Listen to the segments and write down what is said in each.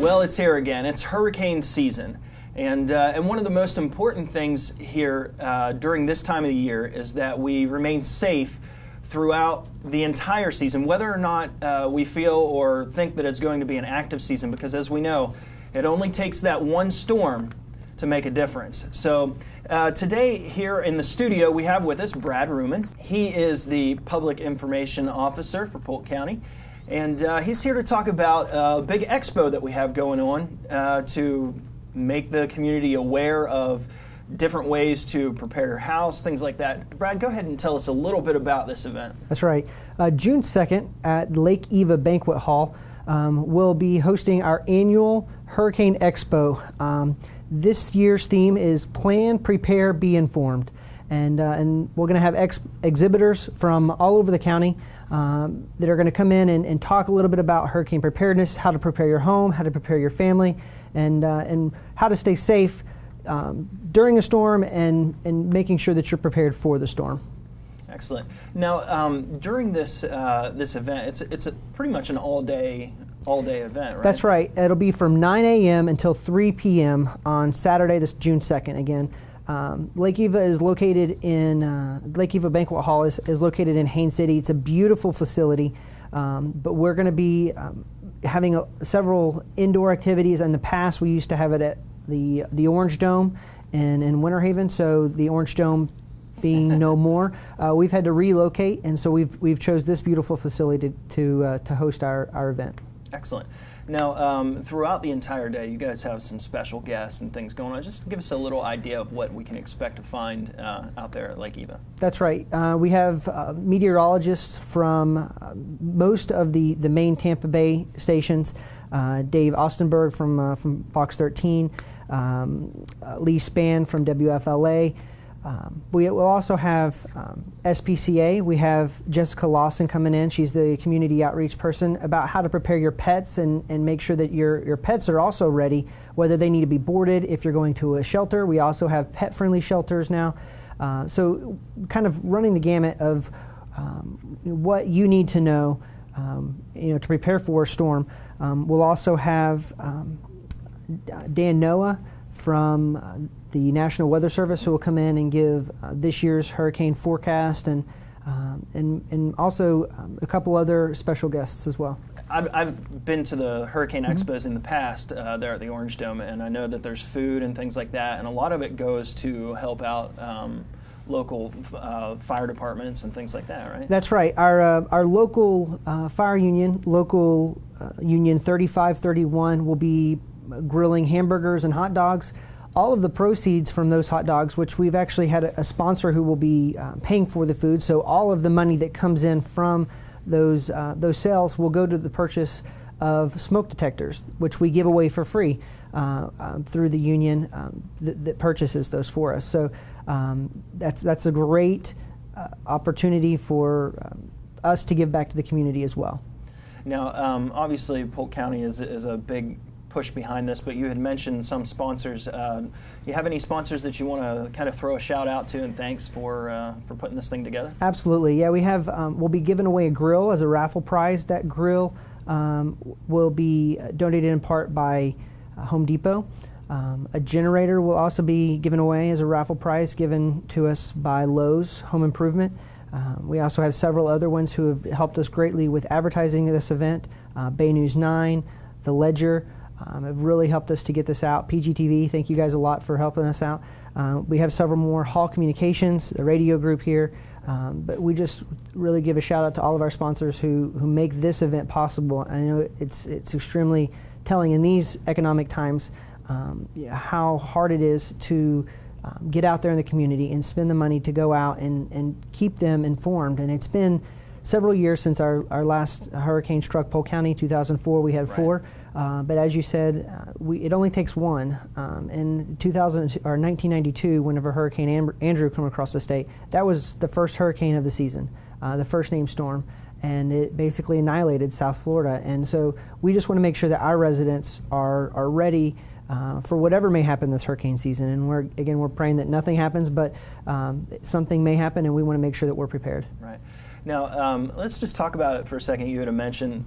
Well, it's here again. It's hurricane season. And one of the most important things here during this time of the year is that we remain safe throughout the entire season, whether or not we feel or think that it's going to be an active season, because as we know, it only takes that one storm to make a difference. So today here in the studio we have with us Brad Ruman. He is the Public Information Officer for Polk County, and he's here to talk about a big expo that we have going on to make the community aware of different ways to prepare your house, things like that. Brad, go ahead and tell us a little bit about this event. That's right. June 2nd at Lake Eva Banquet Hall, we'll be hosting our annual Hurricane Expo. This year's theme is Plan, Prepare, Be Informed. And we're going to have exhibitors from all over the county that are going to come in and talk a little bit about hurricane preparedness, how to prepare your home, how to prepare your family, and how to stay safe during a storm and making sure that you're prepared for the storm. Excellent. Now, during this event, it's pretty much an all-day event, right? That's right. It'll be from 9 a.m. until 3 p.m. on Saturday, this June 2nd. Again, Lake Eva is located in Lake Eva Banquet Hall is located in Haines City. It's a beautiful facility, but we're going to be having several indoor activities. In the past, we used to have it at the Orange Dome in Winter Haven. So the Orange Dome being no more, we've had to relocate, and so we've chose this beautiful facility to host our event. Excellent. Now, throughout the entire day, you guys have some special guests and things going on. Just give us a little idea of what we can expect to find out there at Lake Eva. That's right. We have meteorologists from most of the main Tampa Bay stations. Dave Ostenberg from Fox 13, Lee Spann from WFLA. We will also have SPCA. We have Jessica Lawson coming in. She's the community outreach person about how to prepare your pets and make sure that your pets are also ready, whether they need to be boarded. If you're going to a shelter, we also have pet-friendly shelters now. So kind of running the gamut of what you need to know, to prepare for a storm. We'll also have Dan Noah from the National Weather Service, who will come in and give this year's hurricane forecast, and also a couple other special guests as well. I've been to the Hurricane Expos in the past there at the Orange Dome, and I know that there's food and things like that, and a lot of it goes to help out local fire departments and things like that, right? That's right. Our local fire union, Union 3531, will be grilling hamburgers and hot dogs. All of the proceeds from those hot dogs, which we've actually had a sponsor who will be paying for the food, so all of the money that comes in from those sales will go to the purchase of smoke detectors, which we give away for free through the union that purchases those for us. So that's a great opportunity for us to give back to the community as well. Now, obviously, Polk County is a big push behind this, but you had mentioned some sponsors. You have any sponsors that you want to kind of throw a shout out to and thanks for putting this thing together? Absolutely. Yeah, we have. We'll be giving away a grill as a raffle prize. That grill will be donated in part by Home Depot. A generator will also be given away as a raffle prize, given to us by Lowe's Home Improvement. We also have several other ones who have helped us greatly with advertising this event. Bay News 9, The Ledger, have really helped us to get this out. PGTV, thank you guys a lot for helping us out. We have several more. Hall Communications, a radio group here. But we just really give a shout out to all of our sponsors who make this event possible. I know it's extremely telling in these economic times how hard it is to get out there in the community and spend the money to go out and keep them informed. And it's been several years since our last hurricane struck Polk County, 2004. We had four. But as you said, it only takes one. In 1992, whenever Hurricane Andrew came across the state, that was the first hurricane of the season, the first named storm, and it basically annihilated South Florida. And so we just want to make sure that our residents are ready for whatever may happen this hurricane season. And we're praying that nothing happens, but something may happen, and we want to make sure that we're prepared. Right. Now, let's just talk about it for a second. You had mentioned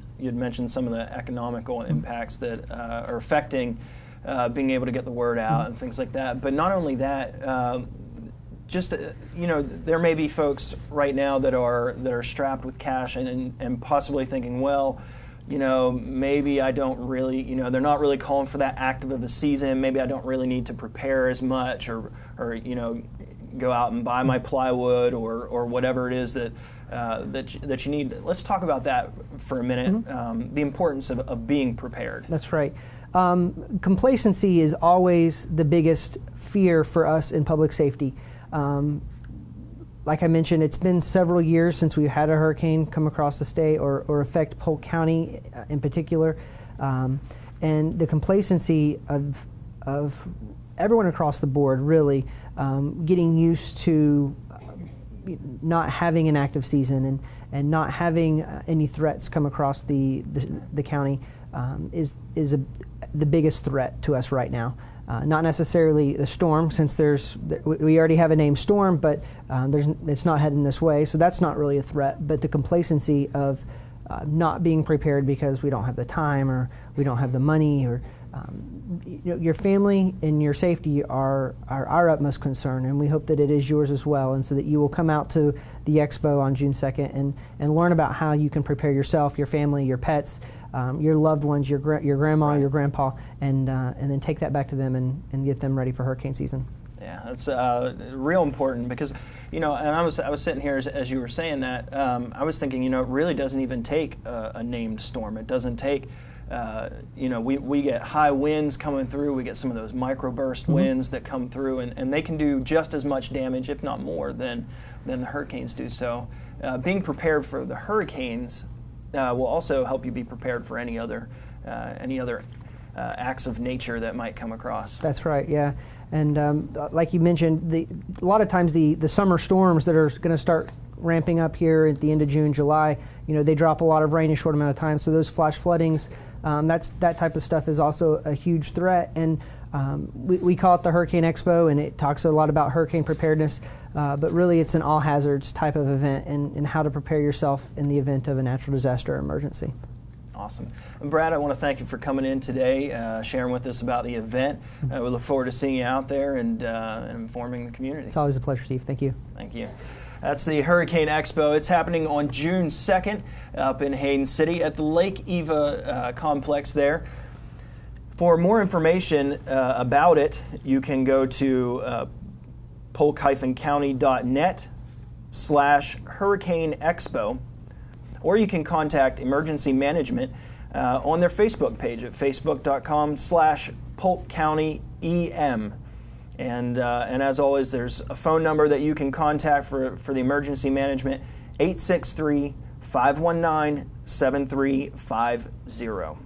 some of the economical impacts that are affecting being able to get the word out and things like that. But not only that, there may be folks right now that are strapped with cash and possibly thinking, well, maybe I don't really, they're not really calling for that active of the season. Maybe I don't really need to prepare as much, or go out and buy my plywood or whatever it is that you need. Let's talk about that for a minute. The importance of being prepared. That's right. Complacency is always the biggest fear for us in public safety. Like I mentioned, it's been several years since we've had a hurricane come across the state or affect Polk County in particular. And the complacency of everyone across the board really getting used to not having an active season and not having any threats come across the county is the biggest threat to us right now. Not necessarily the storm, since we already have a named storm, but it's not heading this way, so that's not really a threat. But the complacency of not being prepared because we don't have the time or we don't have the money, or your family and your safety are our utmost concern, and we hope that it is yours as well, and so that you will come out to the expo on June 2nd and learn about how you can prepare yourself, your family, your pets, your loved ones, your grandma, your grandpa, and then take that back to them and get them ready for hurricane season. Yeah, that's real important, because and I was sitting here as you were saying that, I was thinking, it really doesn't even take a named storm. It doesn't take we get high winds coming through. We get some of those microburst winds that come through, and they can do just as much damage, if not more, than the hurricanes do. So being prepared for the hurricanes will also help you be prepared for any other acts of nature that might come across. That's right, yeah. And like you mentioned, a lot of times the summer storms that are going to start ramping up here at the end of June, July, they drop a lot of rain in a short amount of time. So those flash floodings, that type of stuff is also a huge threat. And we call it the Hurricane Expo, and it talks a lot about hurricane preparedness, but really it's an all hazards type of event and how to prepare yourself in the event of a natural disaster or emergency. Awesome. And Brad, I want to thank you for coming in today, sharing with us about the event. We look forward to seeing you out there and informing the community. It's always a pleasure, Steve. Thank you. Thank you. That's the Hurricane Expo. It's happening on June 2nd up in Haines City at the Lake Eva complex there. For more information about it, you can go to polk-county.net/Hurricane Expo, or you can contact Emergency Management on their Facebook page at facebook.com/Polk County EM. And as always, there's a phone number that you can contact for the emergency management, 863-519-7350.